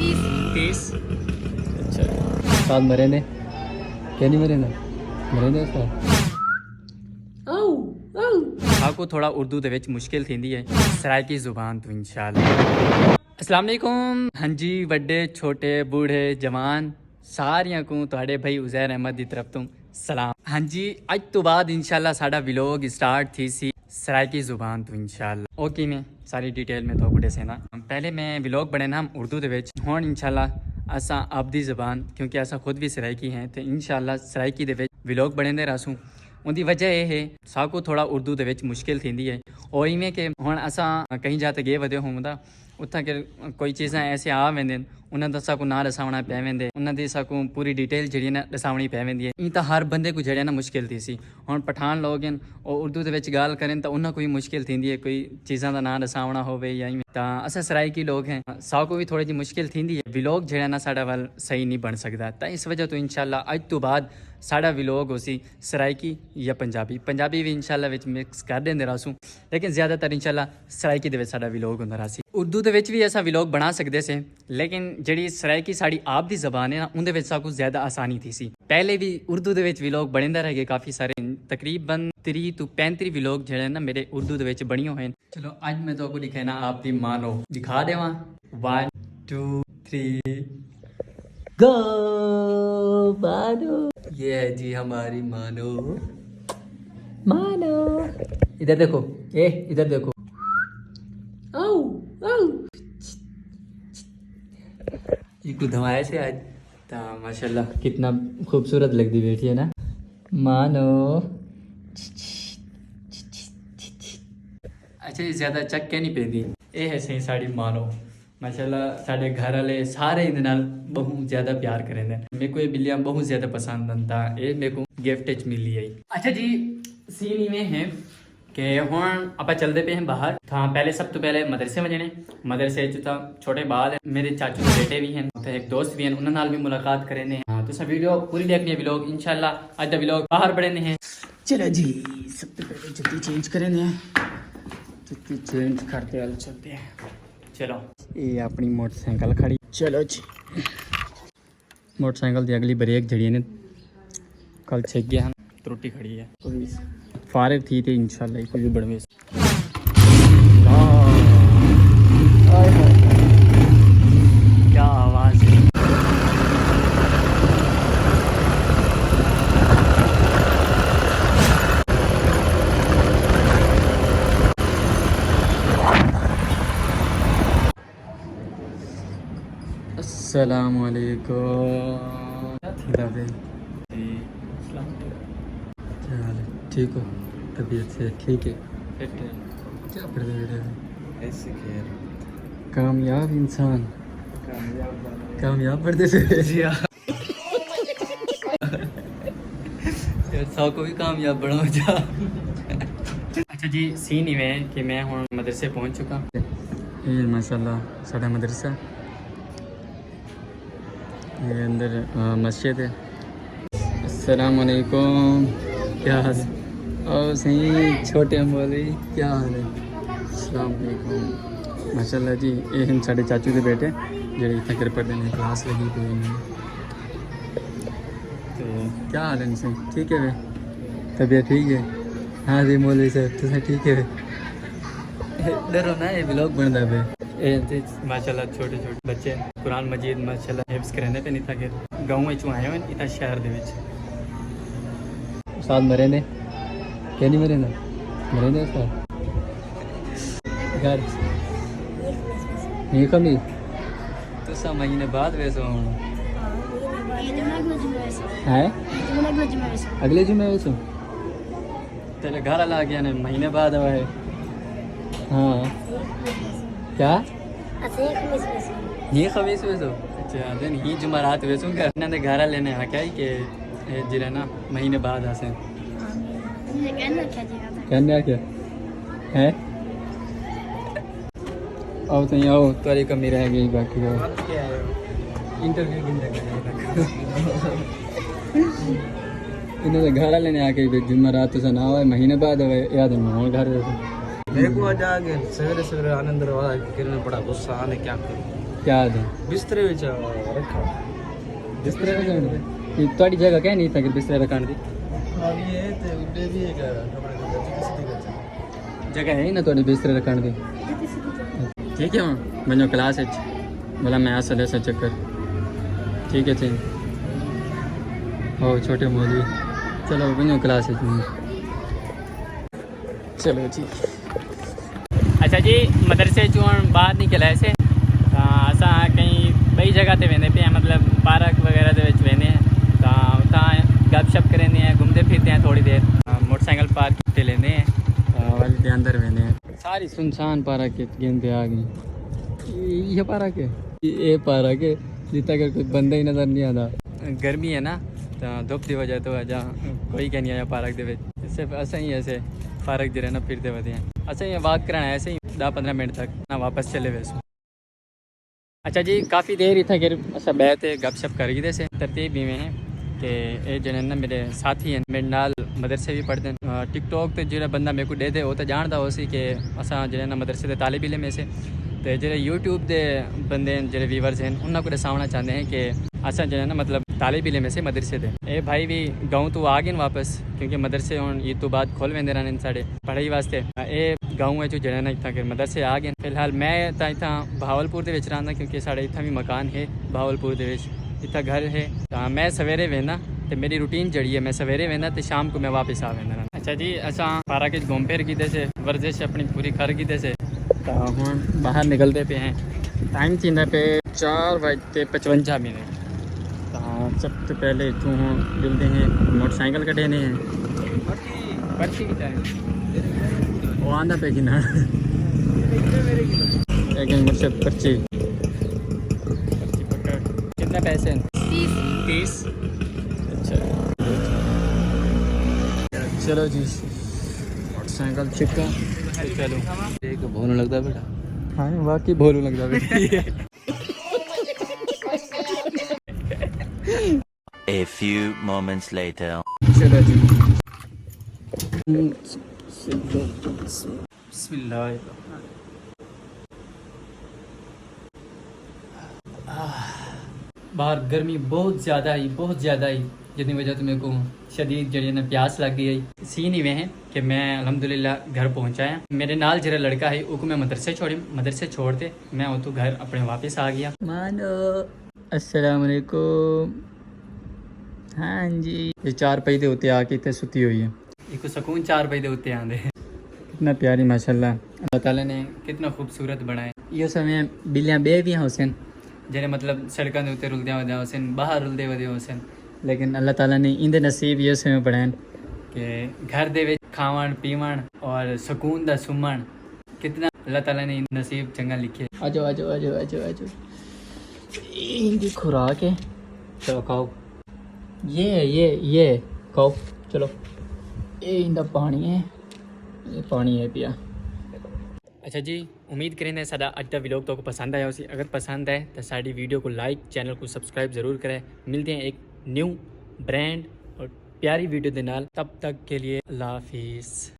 30। अच्छा साथ मरे ने क्या नहीं मरे ना मरे ने आपको थोड़ा उर्दू दे विच मुश्किल थींदी है सराइकी ज़ुबान तो इंशाल्लाह। अस्सलाम वालेकुम। हाँ जी बड़े छोटे बूढ़े जवान सारियां को तुहाडे भाई उज़ैर अहमद की तरफ तो सलाम। हाँ जी अज तो बाद इंशाल्लाह साडा व्लॉग स्टार्ट थी सी सराइकी ज़ुबान तो इंशाल्लाह ओके मैं सारी डिटेल में तो दसे ना। पहले मैं व्लॉग बने ना उर्दू दे विच हुण इंशाल्लाह असा आपदी ज़ुबान क्योंकि असा खुद भी सराइकी हैं तो इंशाल्लाह सराइकी दे विच व्लॉग बने रहसूँ। उनकी वजह यह है साकू थोड़ा उर्दू दे विच मुश्किल थींदी है और इवें कि हुण असा कहीं जाते गए वधे होंदा उत्थां के कोई चीज़ां ऐसे आ वेंदे उन्होंने साकू ना दसावना पै वेंदे उन्होंने साकू पूरी डिटेल जी ना दसावनी पै वेंदी है। तो हर बंदे को जड़े ना मुश्किल थी सी हुण पठान लोग हैं और उर्दू दे विच गाल करें तो उन्होंने कोई मुश्किल थींदी है कोई चीज़ां दा ना दसावना होवे या इवें तो असा सराइकी लोग हैं साकू भी थोड़ी जी मुश्किल थींदी है व्लॉग जड़ा ना साडा वाल सही नहीं बन सकता। तो इस वजह तो इंशाल्लाह अज तो बाद साडा व्लॉग होसी सराइकी या पंजाबी पंजाबी भी इंशाल्लाह विच मिक्स कर देंदे रहसूँ लेकिन ज़्यादातर इंशाल्लाह सराइकी दे विच साडा व्लॉग होंदा रहसी। उर्दू दे विच भी ऐसा व्लॉग बना सकते से लेकिन जिहड़ी सराइकी साड़ी आप दी ज़बान है ना उनदे विच साकू ज़्यादा आसानी थी सी। पहले भी उर्दू दे विच व्लॉग बनेंदे रह गए काफ़ी सारे तकरीबन 30 to 35 व्लॉग जिहड़े ना मेरे उर्दू दे विच बनी हुए हैं। चलो आज मैं तो दिखाए ना आप दी मानो दिखा देवां 1 2 3 गो मानो ये है जी हमारी मानो मानो इधर देखो ए इधर देखो आओ आओ ये कुछ धमाया से आज ता माशाल्लाह कितना खूबसूरत लगती बैठी है ना मानो। अच्छा ये ज़्यादा चक के नहीं पेंदी ये है सही साड़ी मानो माशाल्लाह साढ़े घर वाले सारे इहदे नाल बहुत ज़्यादा प्यार करेंगे। मेरे को ये बिल्लियाँ बहुत ज़्यादा पसंद आंदा ये मेरे को गिफ्ट च मिली है। अच्छा जी सीन इवें है कि हुण आप चलते पे हैं बाहर था पहले सब तो पहले मदरसे में जाने मदरसे तो छोटे बाल मेरे चाचू के बेटे भी हैं तो एक दोस्त भी हैं उन्होंने नाल भी मुलाकात करेंगे। हाँ तो सब वीडियो पूरी देखनी है व्लॉग इंशाल्लाह आज दा व्लॉग बाहर बड़े हैं। चलो जी सब तो पहले जल्दी चेंज करेंगे जल्दी चेंज करते वाले चलते हैं। चलो ये अपनी मोटरसाइकिल खड़ी चलो जी मोटरसाइकिल की अगली ब्रेक जड़ी ने कल छेक गया त्रुटि खड़ी है फारिग थी तो इंशाल्लाह कुछ भी बढ़वे क्या आवाज़ है। अस्सलाम वालेकुम क्या हाल है ठीक हो तबीयत से ठीक है क्या पढ़ते बेटे ऐसे खैर कामयाब इंसान कामयाब पढ़ते थे जी यार सौ को भी कामयाब बना जा। अच्छा जी सीन इवें है कि मैं हूँ मदरसे पहुँच चुका ये माशाल्लाह साडा मदरसा ये अंदर मस्जिद है। अस्सलाम वालेकुम क्या हाल है और सही छोटे अम्बोली क्या हाल है अस्सलाम वालेकुम माशाल्लाह जी ये हम साढ़े चाचू के बेटे जेडे इतना कर पढ़ते हैं क्लास लगी तो क्या हाल है इनसे ठीक है वे तबीयत ठीक है। हाँ जी मौलवी साहब तो ठीक है डरो ना ये व्लॉग बनता पे माशाल्लाह छोटे छोटे बच्चे कुरान मजीद माशाल्लाह हिफ्ज़ करने पे नहीं था कि गाँव में आए हुए इतना शहर दे विच साथ मरे ने क्या नहीं मरे ना मरे ने घर ये कमी तो सब महीने बाद वैसे है अगले जुमे वैसे तेरे घर वाला आ गया ना महीने बाद आया है। हाँ क्या ये खमीस वैसो अच्छा दिन ही जुमारात वैसो घर ने घर लेने आ क्या ही के जिले ना महीने बाद आसे कहने क्या है आओ तो आओ तारी कमी रह गई बाकी इंटरव्यू इन्होंने घर लेने आके जुम्मरात से ना हुआ महीने बाद याद है घर मेरे को आज आगे सवेरे सवेरे आनंद रहा किरण पड़ा गुस्सा आने क्या करूँ क्या है बिस्तरे विच रखा बिस्तरे रखने की थोड़ी जगह क्या नहीं था कि बिस्तरे रखने दी खाली है ते उडे भी है कपड़े को किसी दी कर जगह है ही ना थोड़ी बिस्तरे रखने दी ठीक है वहाँ बनो क्लास है बोला मैं आ सदे से चक्कर ठीक है ओ छोटे मौलवी चलो बनो क्लास है चलो जी अच्छा जी मदरसे चूँ बाहर निकल ऐसे असा कहीं कई जगह ते वेंदे पे मतलब पार्क वगैरह दे विच वेंदे हैं तो उतां गपशप करेंदे हैं घूमते फिरते हैं थोड़ी देर मोटरसाइकिल पार्क ते लेंदे हैं वाले के अंदर वेंदे हैं सारी सुनसान पार्क के गेंदे आ गई ये पार्क है ये पार्क है जितना कर कोई बंदा ही नज़र नहीं आता गर्मी है ना तो धुप की वजह तो अजा कोई क्या नहीं आया पार्क दे विच सिर्फ असा ही ऐसे पार्क जो ना फिरते वधे हैं असा ही वॉक कराना ऐसे ही 10-15 मिनट तक ना वापस चले वैसो अच्छा जी काफ़ी देर इतना गिर असा बैठे गपशप कर गए से तरतीब भी में है कि ये जो ना मेरे साथी हैं मेरे नाल मदरसे भी पढ़ते हैं टिकटॉक तो जो बंदा मेरे को दे दे वो तो जानता हो सी कि असा जो ना मदरसे के तालिब इलम में से तो जो यूट्यूब के बंदे जो व्यूवर्स हैं उन्होंने को दसाना चाहते हैं कि असा जो ना मतलब तालिब इलम में से मदरसे थे ये भाई भी गाँव तो आ गए वापस क्योंकि मदरसे हूँ ईद तो बाद खोल वेंदे रहने साढ़े पढ़ाई वास्ते ये गाँव है जो जना इतना कि मदरसे आ गए फिलहाल मैं इतना भावलपुर के रहा क्योंकि साढ़े इतना भी मकान है भावलपुर के इतना घर है तो मैं सवेरे वेंदा तो मेरी रूटीन जड़ी है मैं सवेरे वेंदा तो शाम को मैं वापस आ वेंदा अच्छा जी असा पार्क घूम फिर कीते से वर्जिश अपनी पूरी कर कीते से तो हम बाहर निकलते पे हैं टाइम थी पे 4:55 तो सबसे पहले इतों मिलते हैं मोटरसाइकिल कटेने हैं पर्ची की टाइम वो आंदा पे कि ना लेकिन मुझसे पर्ची पकड़ कितने पैसे 30 अच्छा चलो जी मोटरसाइकिल छिक्का चलो एक भोलू लगता बेटा हाँ वाकई भोलू लगता बेटा A few moments later. चलो जी बिस्मिल्लाह बाहर गर्मी बहुत ज़्यादा ही जितनी वजह तो मेरे को शदीद जड़ी ना प्यास लग गई है सीन ही वे हैं कि मैं अल्हम्दुलिल्लाह घर पहुंचाया मेरे नाल जरा लड़का है उसको मैं मदरसे छोड़ते मैं वो तो घर अपने वापस आ गया मानो अस्सलाम वालेकुम हाँ जी ये 4 पहिए उत्ते आके इतने सुती हुई है एक सुकून 4 पहिए उत्ते आंदे कितना प्यारी माशाल्लाह अल्लाह ताला ने कितना खूबसूरत बनाया ये समय बिल्लियाँ बे भी हैं हुसैन जेने मतलब सड़कों के उत्ते रुलदे वधे हुसैन बाहर रुलदे वधे हुसैन लेकिन अल्लाह ताला ने इंदे नसीब ये समय बनाए कि घर दे विच खावन पीवन और सुकून दा सुमन कितना अल्लाह ताला ने नसीब चंगा लिखे आजो इनकी खुराक है चलो खाओ ये खाओ चलो ये इंदा पानी है पिया अच्छा जी उम्मीद करें साडा अज का व्लॉग तो पसंद आया उसी अगर पसंद आए तो साड़ी वीडियो को लाइक चैनल को सब्सक्राइब ज़रूर करें मिलते हैं एक न्यू ब्रांड और प्यारी वीडियो के नाल तब तक के लिए अल्लाह हाफिज़।